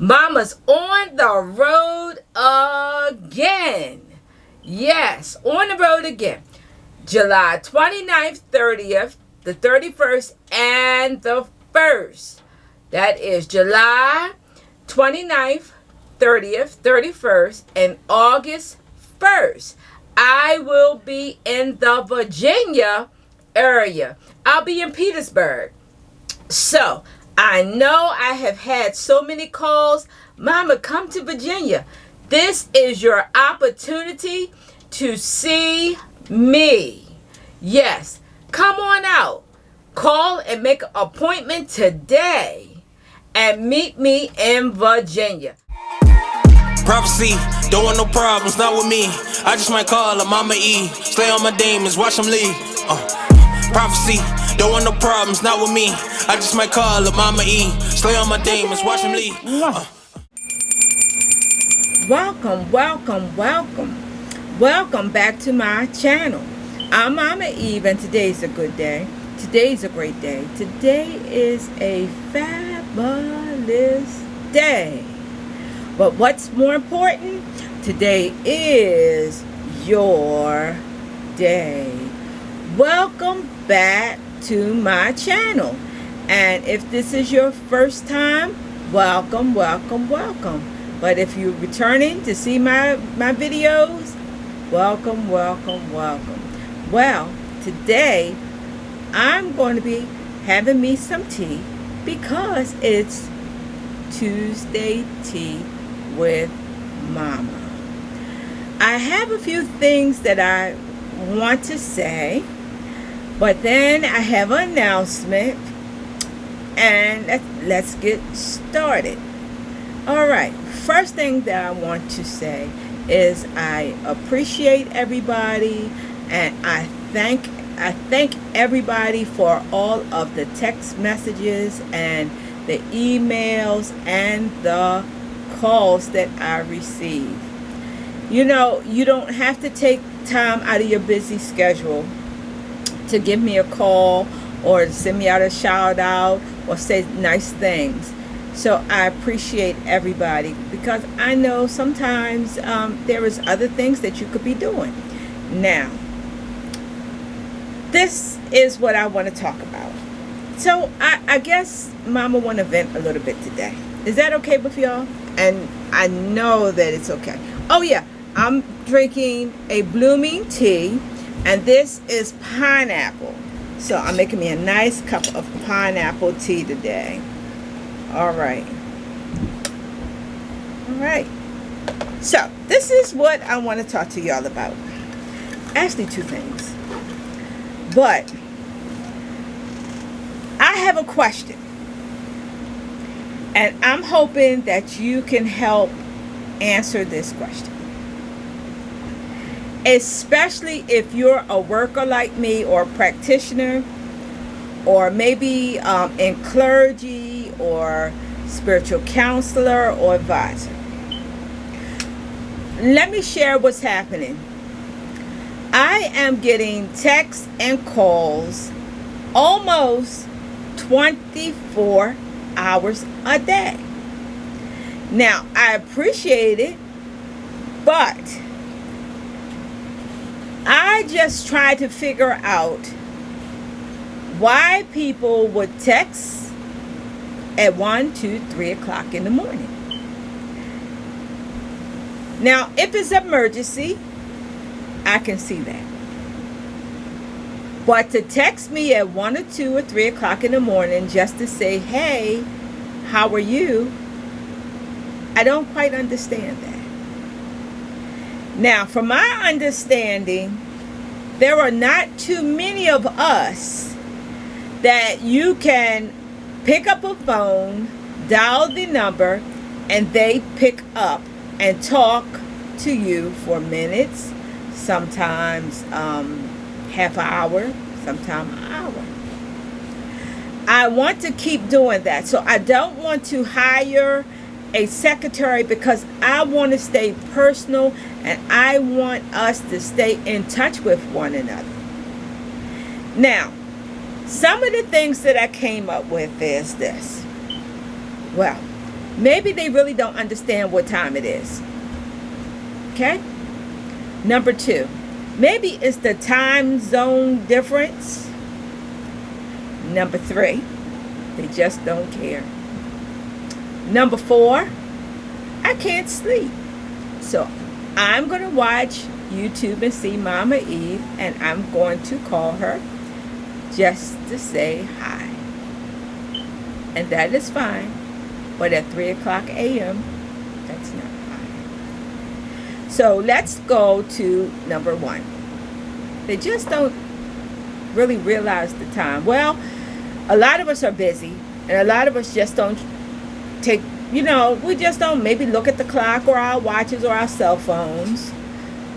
Mama's on the road again. Yes, on the road again. July 29th, 30th, the 31st, and the 1st. That is July 29th, 30th, 31st, and August 1st. I will be in the Virginia area. I'll be in Petersburg. So, I know I have had so many calls. Mama, come to Virginia. This is your opportunity to see me. Yes, come on out. Call and make an appointment today and meet me in Virginia. Prophecy, don't want no problems, not with me. I just might call her Mama E. Slay on my demons, watch them leave. Prophecy, don't want no problems, not with me. I just might call her Mama E. Slay on my demons, watch them leave. Welcome back to my channel. I'm Mama Eve, and today's a good day. Today's a great day. Today is a fabulous day. But what's more important? Today is your day. Welcome back to my channel. And if this is your first time, welcome. But if you're returning to see my videos, welcome. Well, today I'm going to be having me some tea because it's Tuesday tea with Mama. I have a few things that I want to say, but then I have an announcement, and let's get started. All right, first thing that I want to say is I appreciate everybody, and I thank everybody for all of the text messages and the emails and the calls that I receive. You know, you don't have to take time out of your busy schedule to give me a call or send me out a shout out or say nice things. So I appreciate everybody because I know sometimes there is other things that you could be doing. Now, this is what I want to talk about. So I guess Mama want to vent a little bit today. Is that okay with y'all? And I know that it's okay. Oh yeah, I'm drinking a blooming tea, and this is pineapple. So I'm making me a nice cup of pineapple tea today. All right. So this is what I want to talk to y'all about. Actually, two things. But I have a question. And I'm hoping that you can help answer this question. Especially if you're a worker like me or a practitioner, or maybe in clergy or spiritual counselor or advisor. Let me share what's happening. I am getting texts and calls almost 24 hours a day. Now, I appreciate it, but I just try to figure out why people would text at 1, 2, 3 o'clock in the morning. Now, if it's an emergency, I can see that. But to text me at 1 or 2 or 3 o'clock in the morning just to say, hey, how are you? I don't quite understand that. Now, from my understanding, there are not too many of us that you can pick up a phone, dial the number, and they pick up and talk to you for minutes, sometimes half an hour, sometimes an hour. I want to keep doing that. So I don't want to hire a secretary because I want to stay personal and I want us to stay in touch with one another. Now, some of the things that I came up with is this. Well, maybe they really don't understand what time it is. Okay? Number 2, maybe it's the time zone difference. Number 3, they just don't care. Number 4, I can't sleep. So I'm going to watch YouTube and see Mama Eve, and I'm going to call her just to say hi. And that is fine. But at 3 o'clock a.m., that's not fine. So let's go to number 1. They just don't really realize the time. Well, a lot of us are busy, and a lot of us just don't take, we just don't maybe look at the clock or our watches or our cell phones.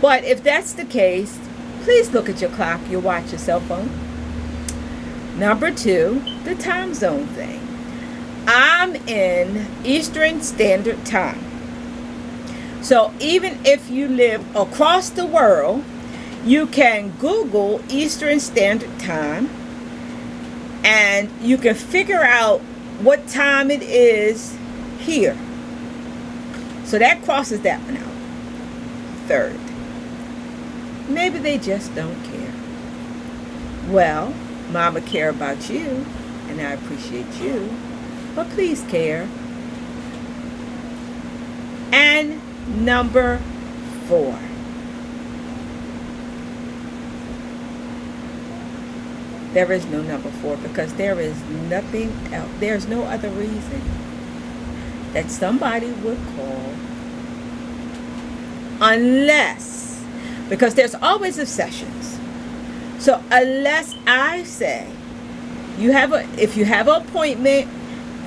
But if that's the case, please look at your clock, your watch, your cell phone. Number 2, the time zone thing. I'm in Eastern Standard Time. So even if you live across the world, you can Google Eastern Standard Time and you can figure out what time it is here. So that crosses that one out. 3rd, maybe they just don't care. Well, Mama care about you, and I appreciate you, but please care. And number 4, there is no number 4, because there is nothing else. There's no other reason that somebody would call, unless, because there's always exceptions. So unless I say if you have an appointment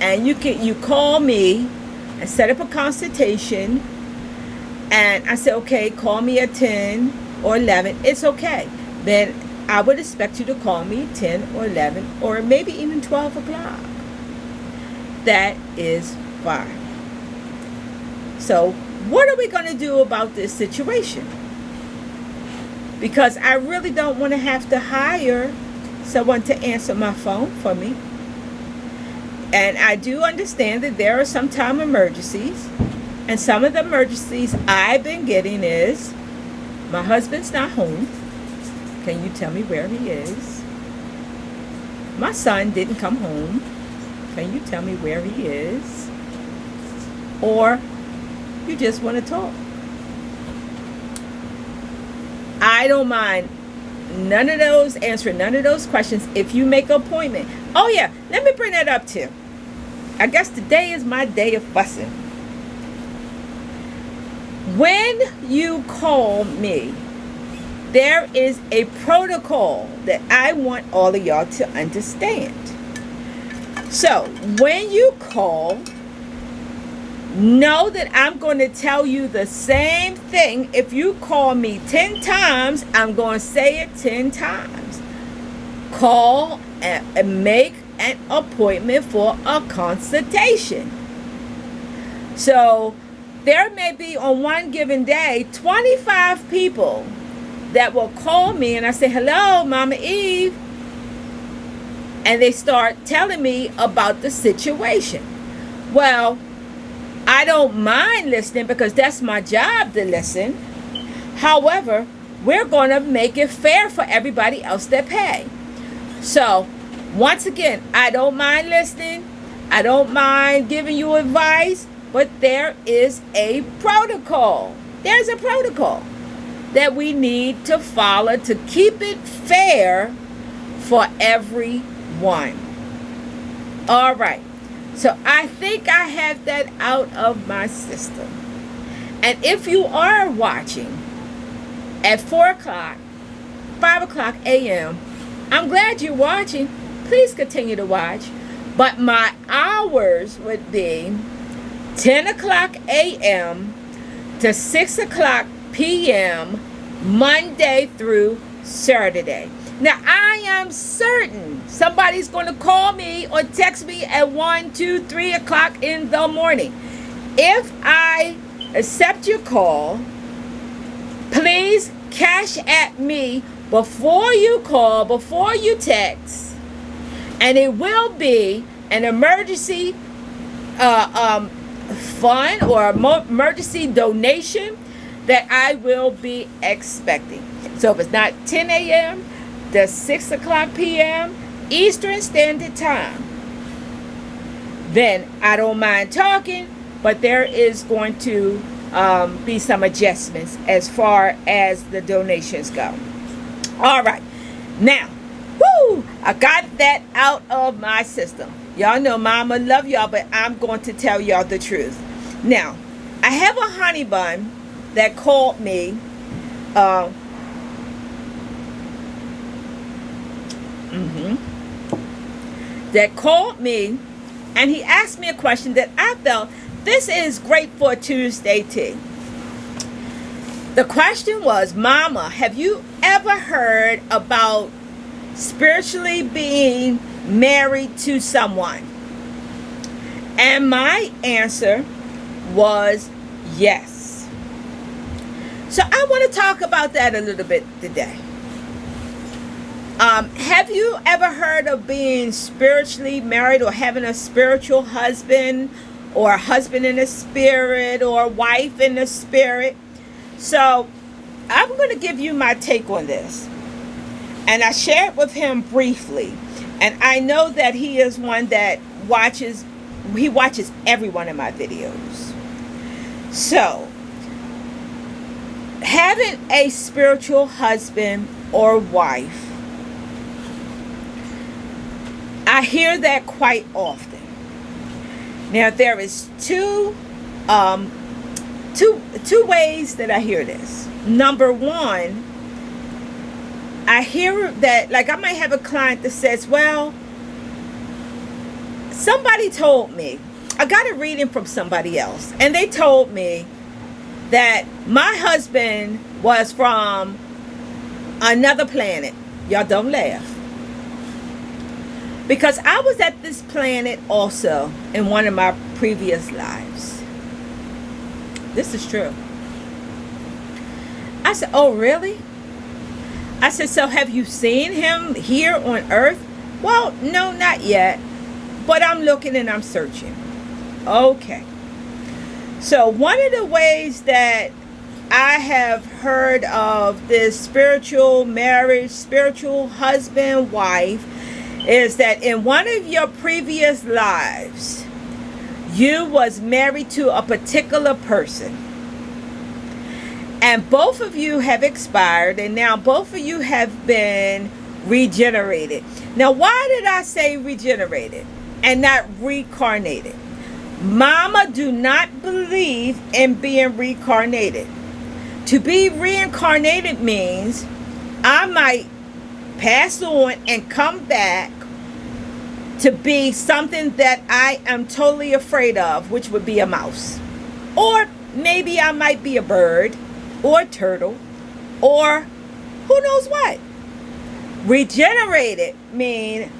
and you call me and set up a consultation, and I say, okay, call me at 10 or 11, it's okay. Then I would expect you to call me 10 or 11 or maybe even 12 o'clock. That is fine. So what are we going to do about this situation? Because I really don't want to have to hire someone to answer my phone for me. And I do understand that there are sometimes emergencies. And some of the emergencies I've been getting is, my husband's not home. Can you tell me where he is? My son didn't come home. Can you tell me where he is? Or you just want to talk. I don't mind answering none of those questions if you make an appointment. Oh yeah, let me bring that up too. I guess today is my day of fussing. When you call me, there is a protocol that I want all of y'all to understand. So when you call, know that I'm going to tell you the same thing. If you call me 10 times, I'm going to say it 10 times. Call and make an appointment for a consultation. So there may be on one given day 25 people that will call me and I say, hello, Mama Eve. And they start telling me about the situation. Well, I don't mind listening because that's my job to listen. However, we're going to make it fair for everybody else that pay. So, once again, I don't mind listening. I don't mind giving you advice. But there is a protocol. There's a protocol that we need to follow to keep it fair for everyone. All right. So I think I have that out of my system. And if you are watching at 4 o'clock, 5 o'clock a.m., I'm glad you're watching. Please continue to watch. But my hours would be 10 o'clock a.m. to 6 o'clock p.m. Monday through Saturday. Now, I am certain somebody's going to call me or text me at 1, 2, 3 o'clock in the morning. If I accept your call, please cash at me before you call, before you text, and it will be an emergency fund or emergency donation that I will be expecting. So if it's not 10 a.m. to 6 o'clock p.m. Eastern Standard Time, then I don't mind talking, but there is going to be some adjustments as far as the donations go. All right. Now, I got that out of my system. Y'all know Mama love y'all, but I'm going to tell y'all the truth. Now, I have a honey bun that called me. That called me, and he asked me a question that I felt this is great for a Tuesday tea. The question was, Mama, have you ever heard about spiritually being married to someone? And my answer was yes. So I want to talk about that a little bit today. Have you ever heard of being spiritually married or having a spiritual husband or a husband in the spirit or a wife in the spirit? So I'm going to give you my take on this. And I shared with him briefly. And I know that he is one that watches every one of my videos. So, having a spiritual husband or wife, I hear that quite often. Now, there is two ways that I hear this. Number one, I hear that, like I might have a client that says, well, somebody told me, I got a reading from somebody else, and they told me that my husband was from another planet. Y'all don't laugh. Because I was at this planet also in one of my previous lives. This is true. I said, oh, really? I said, so have you seen him here on Earth? Well, no, not yet. But I'm looking and I'm searching. Okay. So one of the ways that I have heard of this spiritual marriage, spiritual husband, wife, is that in one of your previous lives, you was married to a particular person. And both of you have expired, and now both of you have been regenerated. Now, why did I say regenerated and not reincarnated? Mama do not believe in being reincarnated. To be reincarnated means I might pass on and come back to be something that I am totally afraid of, which would be a mouse. Or maybe I might be a bird or a turtle or who knows what. Regenerated mean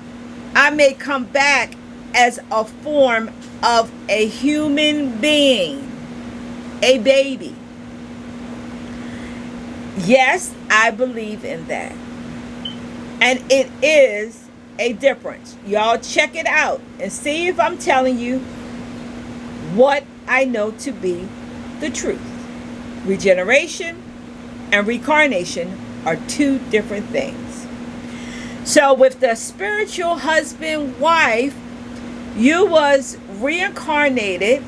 I may come back as a form of a human being, a baby. Yes, I believe in that. And it is a difference. Y'all check it out and see if I'm telling you what I know to be the truth. Regeneration and reincarnation are two different things. So with the spiritual husband, wife, you was reincarnated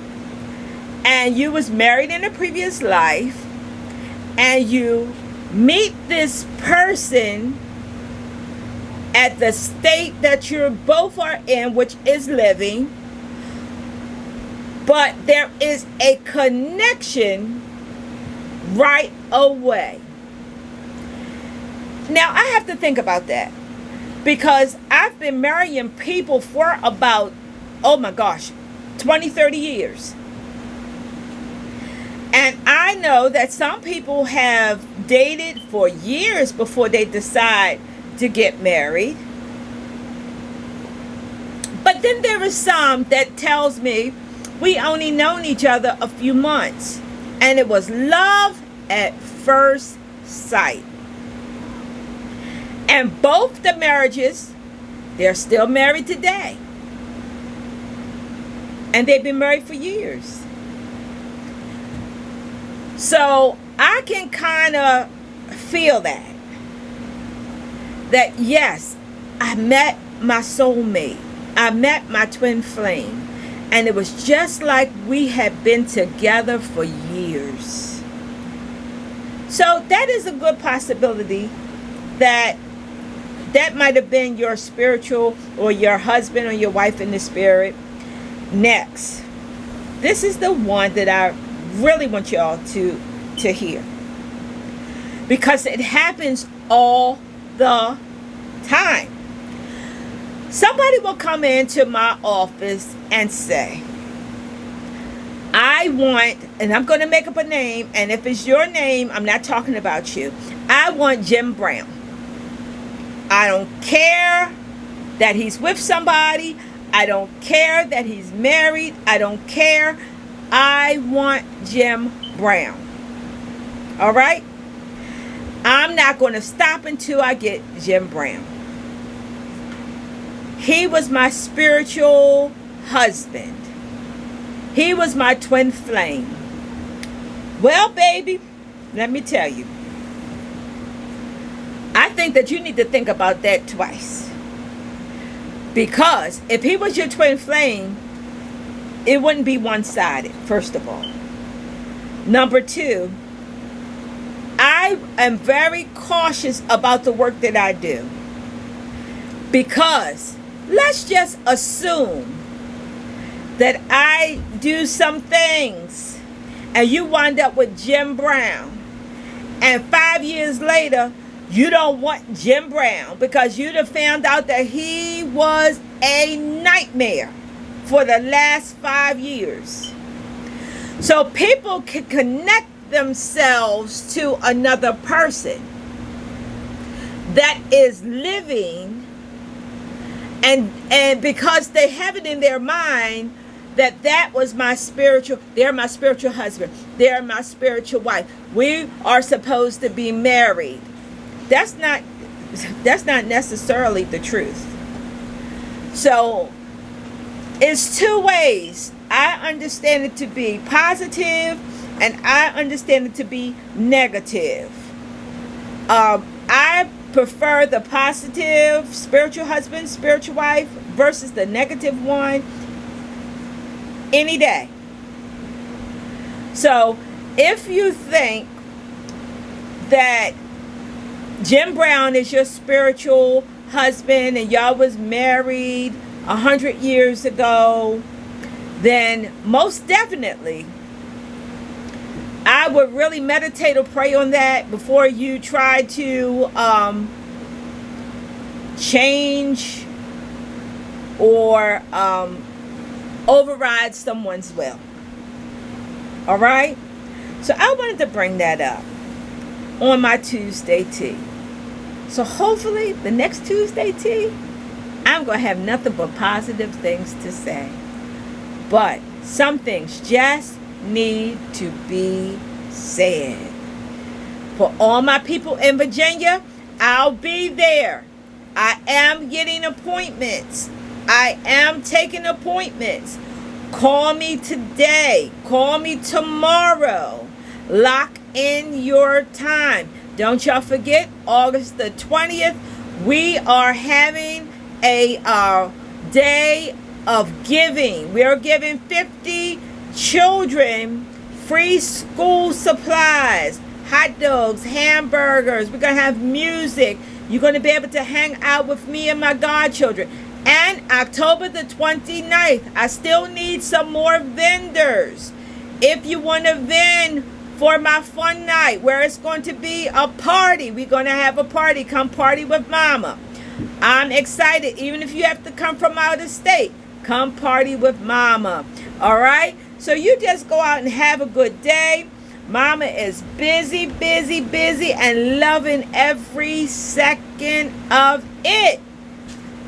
and you was married in a previous life, and you meet this person at the state that you both are in, which is living, but there is a connection right away. Now, I have to think about that, because I've been marrying people for about, oh my gosh, 20, 30 years. And I know that some people have dated for years before they decide to get married. But then there is some that tells me we only known each other a few months, and it was love at first sight. And both the marriages, they're still married today. And they've been married for years. So I can kind of feel that yes, I met my soulmate. I met my twin flame. And it was just like we had been together for years. So that is a good possibility that might have been your spiritual or your husband or your wife in the spirit. Next, this is the one that I really want y'all to hear, because it happens all the time. Somebody will come into my office and say, I want, and I'm going to make up a name, and if it's your name, I'm not talking about you. I want Jim Brown. I don't care that he's with somebody. I don't care that he's married. I don't care. I want Jim Brown. All right? I'm not going to stop until I get Jim Brown. He was my spiritual husband. He was my twin flame. Well, baby, let me tell you. I think that you need to think about that twice. Because if he was your twin flame, it wouldn't be one-sided, first of all. Number two, I am very cautious about the work that I do. Because let's just assume that I do some things and you wind up with Jim Brown. And 5 years later, you don't want Jim Brown because you'd have found out that he was a nightmare for the last 5 years. So people can connect themselves to another person that is living, and because they have it in their mind that was my spiritual, they're my spiritual husband, they're my spiritual wife, we are supposed to be married. That's not necessarily the truth. So it's two ways. I understand it to be positive and I understand it to be negative. I prefer the positive spiritual husband, spiritual wife versus the negative one any day. So if you think that Jim Brown is your spiritual husband and y'all was married 100 years ago, then most definitely I would really meditate or pray on that before you try to change or override someone's will. All right? So I wanted to bring that up on my Tuesday tea. So hopefully the next Tuesday tea, I'm going to have nothing but positive things to say. But some things just need to be said. For all my people in Virginia, I'll be there. I am getting appointments. I am taking appointments. Call me today. Call me tomorrow. Lock in your time. Don't y'all forget, August the 20th, we are having a day of giving. We are giving 50 children free school supplies, hot dogs, hamburgers. We're going to have music. You're going to be able to hang out with me and my godchildren. And October the 29th, I still need some more vendors. If you want to vend for my fun night where it's going to be a party, we're going to have a party. Come party with mama. I'm excited. Even if you have to come from out of state, come party with mama. All right? So you just go out and have a good day. Mama is busy, busy, busy and loving every second of it.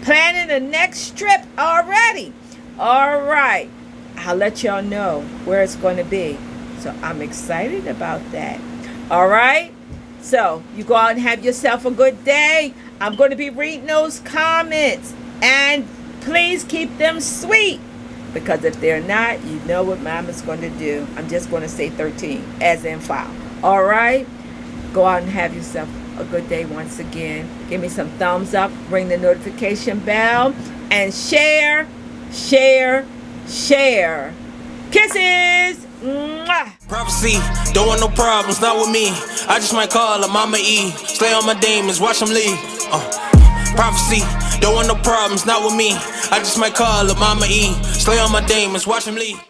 Planning the next trip already. All right. I'll let y'all know where it's going to be. So I'm excited about that. All right. So you go out and have yourself a good day. I'm going to be reading those comments. And please keep them sweet. Because if they're not, you know what Mama's going to do. I'm just going to say 13, as in file. All right? Go out and have yourself a good day once again. Give me some thumbs up, ring the notification bell, and share, share, share. Kisses! Mwah! Prophecy, don't want no problems, not with me. I just might call her Mama E. Slay on my demons, watch them leave. Prophecy, don't want no problems, not with me. I just might call her Mama E. Slay on my demons, watch them leave.